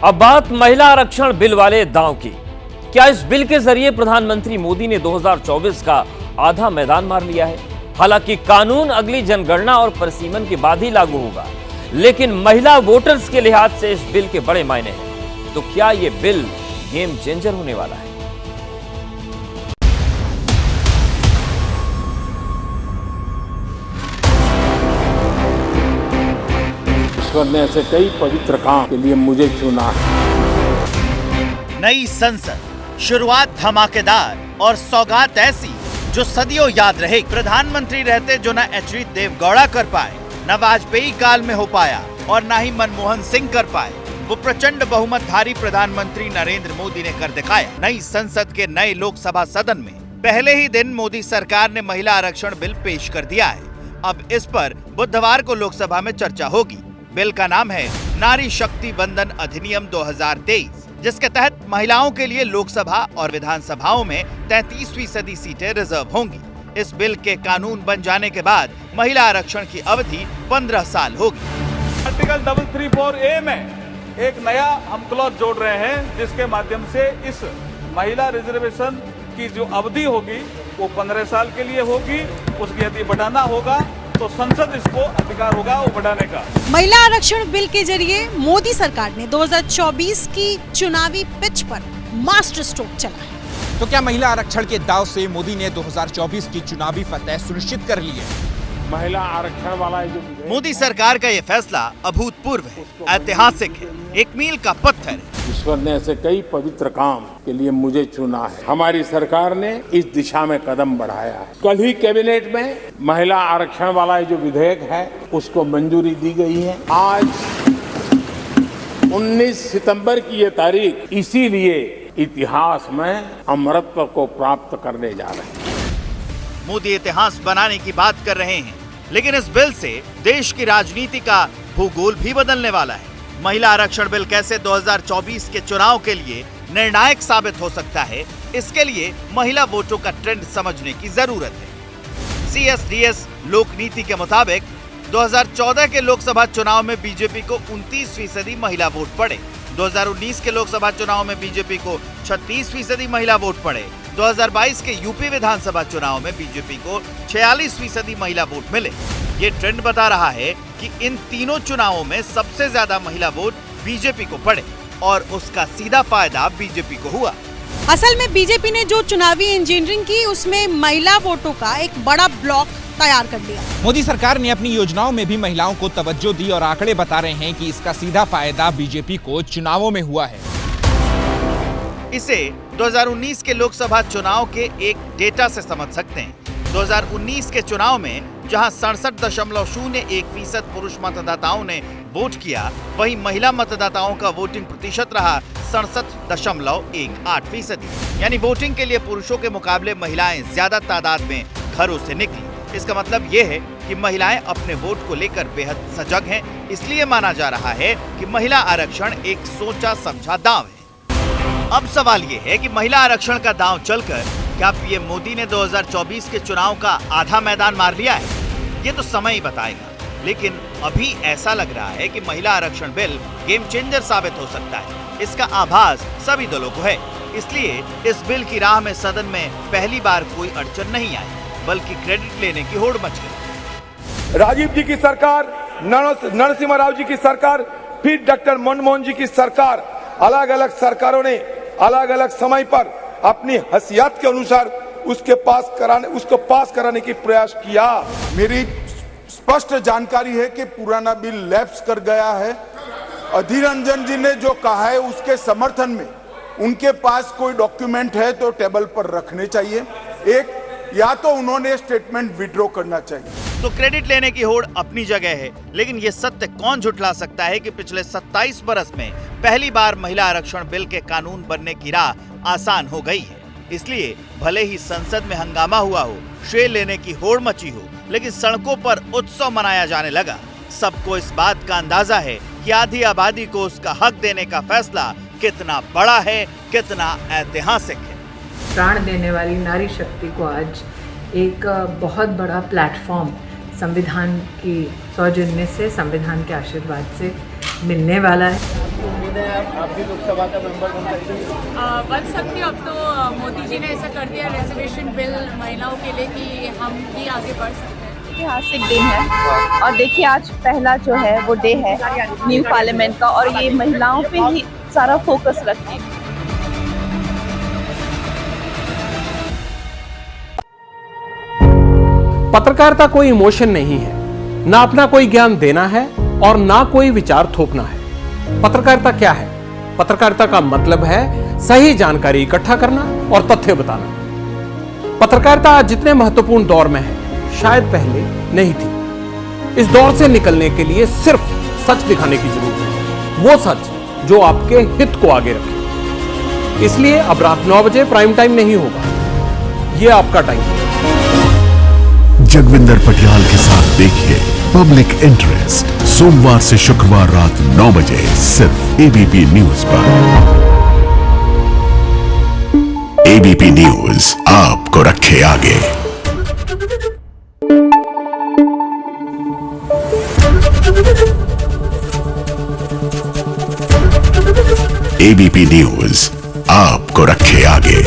अब बात महिला आरक्षण बिल वाले दांव की। क्या इस बिल के जरिए प्रधानमंत्री मोदी ने 2024 का आधा मैदान मार लिया है? हालांकि कानून अगली जनगणना और परिसीमन के बाद ही लागू होगा, लेकिन महिला वोटर्स के लिहाज से इस बिल के बड़े मायने हैं। तो क्या यह बिल गेम चेंजर होने वाला है? ईश्वर ने ऐसे कई पवित्र काम के लिए मुझे चुना है। नई संसद, शुरुआत धमाकेदार और सौगात ऐसी जो सदियों याद रहे। प्रधानमंत्री रहते जो न एच डी देवगौड़ा कर पाए, न वाजपेयी काल में हो पाया और न ही मनमोहन सिंह कर पाए, वो प्रचंड बहुमतधारी प्रधानमंत्री नरेंद्र मोदी ने कर दिखाया। नई संसद के नए लोकसभा सदन में पहले ही दिन मोदी सरकार ने महिला आरक्षण बिल पेश कर दिया है। अब इस पर बुधवार को लोकसभा में चर्चा होगी। बिल का नाम है नारी शक्ति वंदन अधिनियम 2023, जिसके तहत महिलाओं के लिए लोकसभा और विधानसभाओं में 33% सीटें रिजर्व होंगी। इस बिल के कानून बन जाने के बाद महिला आरक्षण की अवधि 15 साल होगी। आर्टिकल 334A में एक नया हम क्लॉज जोड़ रहे हैं, जिसके माध्यम से इस महिला रिजर्वेशन की जो अवधि होगी वो 15 साल के लिए होगी। उसकी यदि बढ़ाना होगा तो संसद इसको अधिकार होगा वो बढ़ाने का। महिला आरक्षण बिल के जरिए मोदी सरकार ने 2024 की चुनावी पिच पर मास्टर स्ट्रोक चला है। तो क्या महिला आरक्षण के दांव से मोदी ने 2024 की चुनावी फतह सुनिश्चित कर ली है? महिला आरक्षण वाला जो मोदी सरकार का ये फैसला अभूतपूर्व है, ऐतिहासिक है, एक मील का पत्थर है। ईश्वर ने ऐसे कई पवित्र काम के लिए मुझे चुना है। हमारी सरकार ने इस दिशा में कदम बढ़ाया है। कल ही कैबिनेट में महिला आरक्षण वाला जो विधेयक है उसको मंजूरी दी गई है। आज 19 सितंबर की ये तारीख इसीलिए इतिहास में अमरत्व को प्राप्त करने जा रहे हैं। मोदी इतिहास बनाने की बात कर रहे हैं, लेकिन इस बिल से देश की राजनीति का भूगोल भी बदलने वाला है। महिला आरक्षण बिल कैसे 2024 के चुनाव के लिए निर्णायक साबित हो सकता है, इसके लिए महिला वोटों का ट्रेंड समझने की जरूरत है। CSDS लोक नीति के मुताबिक 2014 के लोकसभा चुनाव में बीजेपी को 29% महिला वोट पड़े। 2019 के लोकसभा चुनाव में बीजेपी को 36% महिला वोट पड़े। 2022 के यूपी विधानसभा चुनाव में बीजेपी को 46% महिला वोट मिले। ये ट्रेंड बता रहा है कि इन तीनों चुनावों में सबसे ज्यादा महिला वोट बीजेपी को पड़े और उसका सीधा फायदा बीजेपी को हुआ। असल में बीजेपी ने जो चुनावी इंजीनियरिंग की, उसमें महिला वोटों का एक बड़ा ब्लॉक तैयार कर लिया। मोदी सरकार ने अपनी योजनाओं में भी महिलाओं को तवज्जो दी और आंकड़े बता रहे हैं कि इसका सीधा फायदा बीजेपी को चुनावों में हुआ है। इसे 2019 के लोकसभा चुनाव के एक डेटा से समझ सकते हैं। 2019 के चुनाव में जहां 67.01% पुरुष मतदाताओं ने वोट किया, वहीं महिला मतदाताओं का वोटिंग प्रतिशत रहा 67.18%। यानी वोटिंग के लिए पुरुषों के मुकाबले महिलाएं ज्यादा तादाद में घरों से निकली। इसका मतलब ये है कि महिलाएं अपने वोट को लेकर बेहद सजग हैं। इसलिए माना जा रहा है कि महिला आरक्षण एक सोचा समझा दांव है। अब सवाल ये है कि महिला आरक्षण का दांव चलकर क्या पीएम मोदी ने 2024 के चुनाव का आधा मैदान मार लिया है? ये तो समय ही बताएगा, लेकिन अभी ऐसा लग रहा है कि महिला आरक्षण बिल गेम चेंजर साबित हो सकता है। इसका आभास सभी दलों को है। इसलिए इस बिल की राह में सदन में पहली बार कोई अड़चन नहीं आई, बल्कि क्रेडिट लेने की होड़ मच गई। राजीव जी की सरकार, नरसिम्हा राव जी की सरकार, फिर डॉक्टर मनमोहन जी की सरकार, अलग अलग सरकारों ने अलग अलग समय पर अपनी हैसियत के अनुसार उसको पास कराने की प्रयास किया। मेरी स्पष्ट जानकारी है कि पुराना बिल लैप्स कर गया है। अधीर रंजन जी ने जो कहा है उसके समर्थन में उनके पास कोई डॉक्यूमेंट है तो टेबल पर रखने चाहिए। एक या तो उन्होंने स्टेटमेंट विड्रॉ करना चाहिए। तो क्रेडिट लेने की होड़ अपनी जगह है, लेकिन ये सत्य कौन झुठला सकता है कि पिछले 27 बरस में पहली बार महिला आरक्षण बिल के कानून बनने की राह आसान हो गई है। इसलिए भले ही संसद में हंगामा हुआ हो, श्रेय लेने की होड़ मची हो, लेकिन सड़कों पर उत्सव मनाया जाने लगा। सबको इस बात का अंदाजा है कि आधी आबादी को उसका हक देने का फैसला कितना बड़ा है, कितना ऐतिहासिक है। प्राण देने वाली नारी शक्ति को आज एक बहुत बड़ा प्लेटफॉर्म संविधान की सौजन्य से, संविधान के आशीर्वाद से मिलने वाला है। उम्मीद है आप भी लोकसभा का मेंबर बन सकती अब तो मोदी जी ने ऐसा कर दिया रिजर्वेशन बिल महिलाओं के लिए कि हम भी आगे बढ़ सकते हैं। ऐतिहासिक दिन है और देखिए आज पहला जो है वो डे है न्यू पार्लियामेंट का और ये महिलाओं पे ही सारा फोकस रखती है। पत्रकारिता कोई इमोशन नहीं है, ना अपना कोई ज्ञान देना है और ना कोई विचार थोपना है। पत्रकारिता क्या है? पत्रकारिता का मतलब है सही जानकारी इकट्ठा करना और तथ्य बताना। पत्रकारिता आज जितने महत्वपूर्ण दौर में है शायद पहले नहीं थी। इस दौर से निकलने के लिए सिर्फ सच दिखाने की जरूरत है, वो सच जो आपके हित को आगे रखे। इसलिए अब रात 9 बजे प्राइम टाइम नहीं होगा, ये आपका टाइम है। जगविंदर पटियाल के साथ देखिए पब्लिक इंटरेस्ट सोमवार से शुक्रवार रात 9 बजे सिर्फ एबीपी न्यूज पर। एबीपी न्यूज आपको रखे आगे। एबीपी न्यूज आपको रखे आगे।